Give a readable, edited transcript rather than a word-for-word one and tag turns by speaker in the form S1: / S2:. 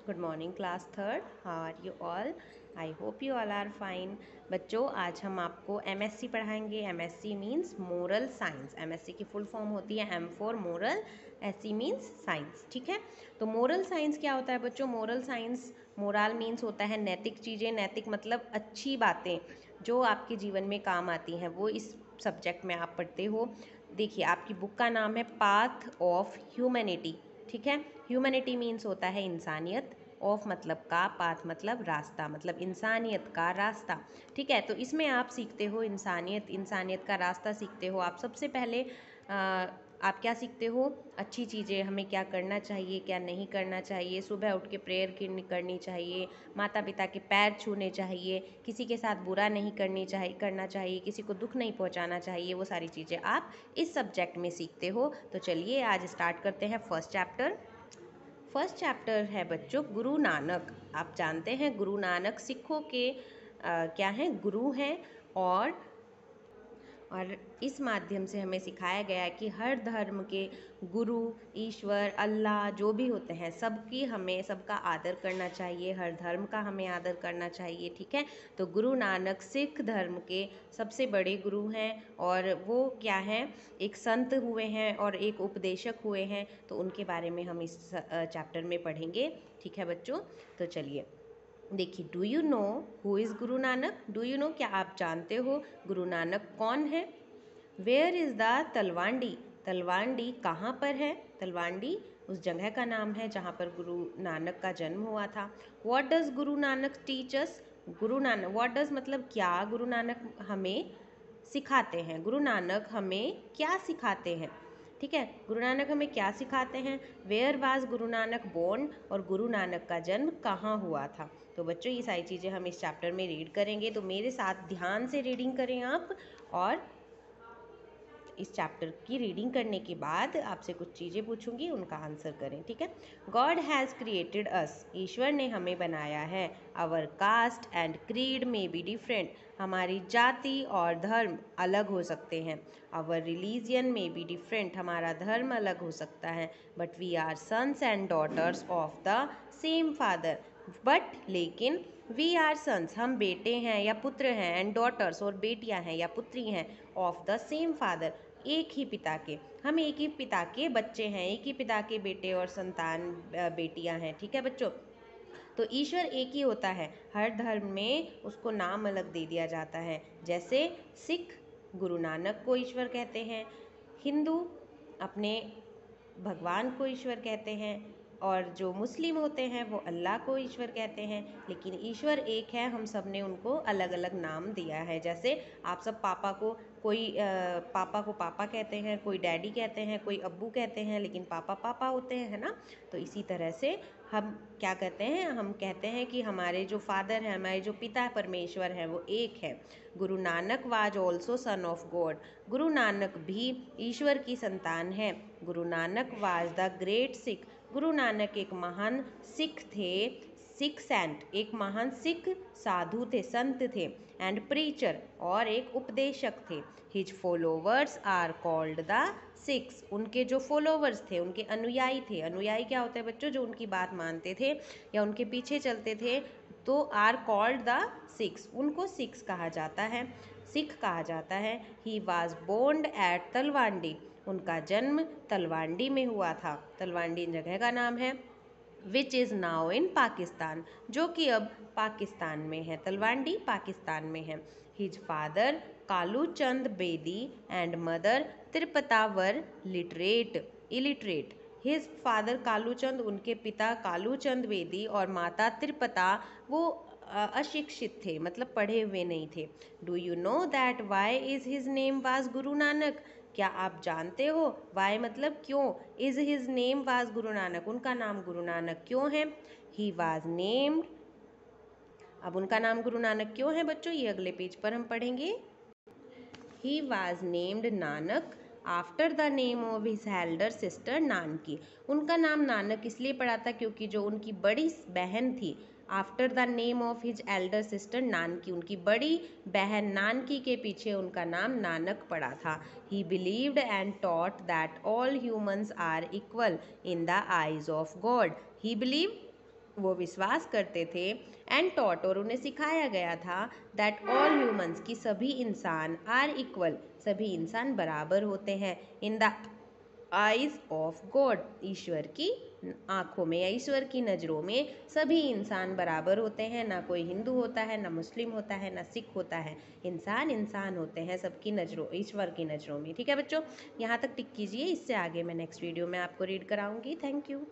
S1: Good morning, class third. How are you all? I hope you all are fine. बच्चों, आज हम आपको MSc पढ़ाएंगे. MSc means moral science. MSc की full form होती है M for moral, SC means science. ठीक है, तो मोरल साइंस क्या होता है बच्चों? मोरल साइंस, मोरल मीन्स होता है नैतिक चीज़ें. नैतिक मतलब अच्छी बातें जो आपके जीवन में काम आती हैं, वो इस सब्जेक्ट में आप पढ़ते हो. देखिए, आपकी बुक का नाम है पाथ ऑफ ह्यूमैनिटी. ठीक है, ह्यूमैनिटी मीन्स होता है इंसानियत. ऑफ मतलब का, पाथ मतलब रास्ता, मतलब इंसानियत का रास्ता. ठीक है, तो इसमें आप सीखते हो इंसानियत, इंसानियत का रास्ता सीखते हो आप. सबसे पहले आप क्या सीखते हो? अच्छी चीज़ें, हमें क्या करना चाहिए, क्या नहीं करना चाहिए. सुबह उठ के प्रेयर करनी चाहिए, माता पिता के पैर छूने चाहिए, किसी के साथ बुरा नहीं करना चाहिए, किसी को दुख नहीं पहुंचाना चाहिए. वो सारी चीज़ें आप इस सब्जेक्ट में सीखते हो. तो चलिए आज स्टार्ट करते हैं फर्स्ट चैप्टर. फर्स्ट चैप्टर है बच्चों गुरु नानक. आप जानते हैं गुरु नानक सिखों के क्या हैं? गुरु हैं. और इस माध्यम से हमें सिखाया गया है कि हर धर्म के गुरु, ईश्वर, अल्लाह जो भी होते हैं, सबका आदर करना चाहिए. हर धर्म का हमें आदर करना चाहिए. ठीक है, तो गुरु नानक सिख धर्म के सबसे बड़े गुरु हैं. और वो क्या हैं? एक संत हुए हैं और एक उपदेशक हुए हैं. तो उनके बारे में हम इस चैप्टर में पढ़ेंगे. ठीक है बच्चों, तो चलिए देखिए. Do you know who is Guru Nanak? Do you no, क्या आप जानते हो गुरु नानक कौन है? Where is the Talwandi? Talwandi कहाँ पर है? तलवांडी उस जगह का नाम है जहाँ पर गुरु नानक का जन्म हुआ था. What does Guru Nanak teach us? Guru Nanak, what does मतलब क्या, गुरु नानक हमें सिखाते हैं. गुरु नानक हमें क्या सिखाते हैं? ठीक है, गुरु नानक हमें क्या सिखाते हैं? Where was Guru Nanak born? और गुरु नानक का जन्म कहाँ हुआ था? तो बच्चों ये सारी चीज़ें हम इस चैप्टर में रीड करेंगे. तो मेरे साथ ध्यान से रीडिंग करें आप. और इस चैप्टर की रीडिंग करने के बाद आपसे कुछ चीज़ें पूछूंगी, उनका आंसर करें. ठीक है. God has created us. ईश्वर ने हमें बनाया है. Our caste and creed may be different. हमारी जाति और धर्म अलग हो सकते हैं. Our religion may be different. हमारा धर्म अलग हो सकता है. But we are sons and daughters of the same father. But लेकिन वी आर सन्स, हम बेटे हैं या पुत्र हैं, एंड डॉटर्स और बेटियां हैं या पुत्री हैं, ऑफ द सेम फादर, एक ही पिता के. हम एक ही पिता के बच्चे हैं, एक ही पिता के बेटे और संतान बेटियां हैं. ठीक है बच्चों, तो ईश्वर एक ही होता है. हर धर्म में उसको नाम अलग दे दिया जाता है. जैसे सिख गुरु नानक को ईश्वर कहते हैं, हिंदू अपने भगवान को ईश्वर कहते हैं, और जो मुस्लिम होते हैं वो अल्लाह को ईश्वर कहते हैं. लेकिन ईश्वर एक है, हम सब ने उनको अलग अलग नाम दिया है. जैसे आप सब पापा को पापा को पापा कहते हैं, कोई डैडी कहते हैं, कोई अब्बू कहते हैं, लेकिन पापा पापा होते हैं, है ना. तो इसी तरह से हम क्या कहते हैं? हम कहते हैं कि हमारे जो फादर हैं, हमारे जो पिता परमेश्वर हैं, वो एक है. Guru Nanak was also son of God. Guru Nanak भी ईश्वर की संतान है. Guru Nanak was the great Sikh. Guru Nanak एक महान सिख थे. सिख सेंट, एक महान सिख साधु थे, संत थे. एंड प्रीचर, और एक उपदेशक थे. His followers are called the Sikhs. उनके जो फॉलोवर्स थे, उनके अनुयायी थे. अनुयायी क्या होते हैं बच्चों? जो उनकी बात मानते थे या उनके पीछे चलते थे. तो आर कॉल्ड द सिक्स, उनको सिक्स कहा जाता है, सिख कहा जाता है. He was born at Talwandi. उनका जन्म तलवांडी में हुआ था. तलवांडी जगह का नाम है, which is now in Pakistan, जो कि अब पाकिस्तान में है. तलवांडी पाकिस्तान में है. His father Kalu Chand Bedi and mother Tripta were illiterate. His father Kaluchand, उनके पिता कालूचंद बेदी और माता त्रिपता, वो अशिक्षित थे, मतलब पढ़े हुए नहीं थे. Do you know that why is his name was Guru Nanak? क्या आप जानते हो वाई मतलब क्यों? Is his name was Guru Nanak, उनका नाम गुरु नानक क्यों है? He was named. अब उनका नाम गुरु नानक क्यों है बच्चों? ये अगले पेज पर हम पढ़ेंगे. He was named Nanak after the name of his Elder sister Nanaki. उनका नाम नानक इसलिए पड़ा था क्योंकि जो उनकी बड़ी बहन थी, after the name of his Elder sister Nanaki, उनकी बड़ी बहन नानकी के पीछे उनका नाम नानक पड़ा था. He believed and taught that all humans are equal in the eyes of God. He believe, वो विश्वास करते थे एंड टॉट, और उन्हें सिखाया गया था दैट ऑल ह्यूमंस, की सभी इंसान आर इक्वल, सभी इंसान बराबर होते हैं in the eyes of God, ईश्वर की आंखों में या ईश्वर की नज़रों में सभी इंसान बराबर होते हैं। ना कोई हिंदू होता है, ना मुस्लिम होता है, ना सिख होता है, इंसान इंसान होते हैं सबकी नज़रों, ईश्वर की नज़रों में। ठीक है बच्चों, यहाँ तक टिक कीजिए, इससे आगे मैं नेक्स्ट वीडियो में आपको रीड कराऊंगी। Thank you.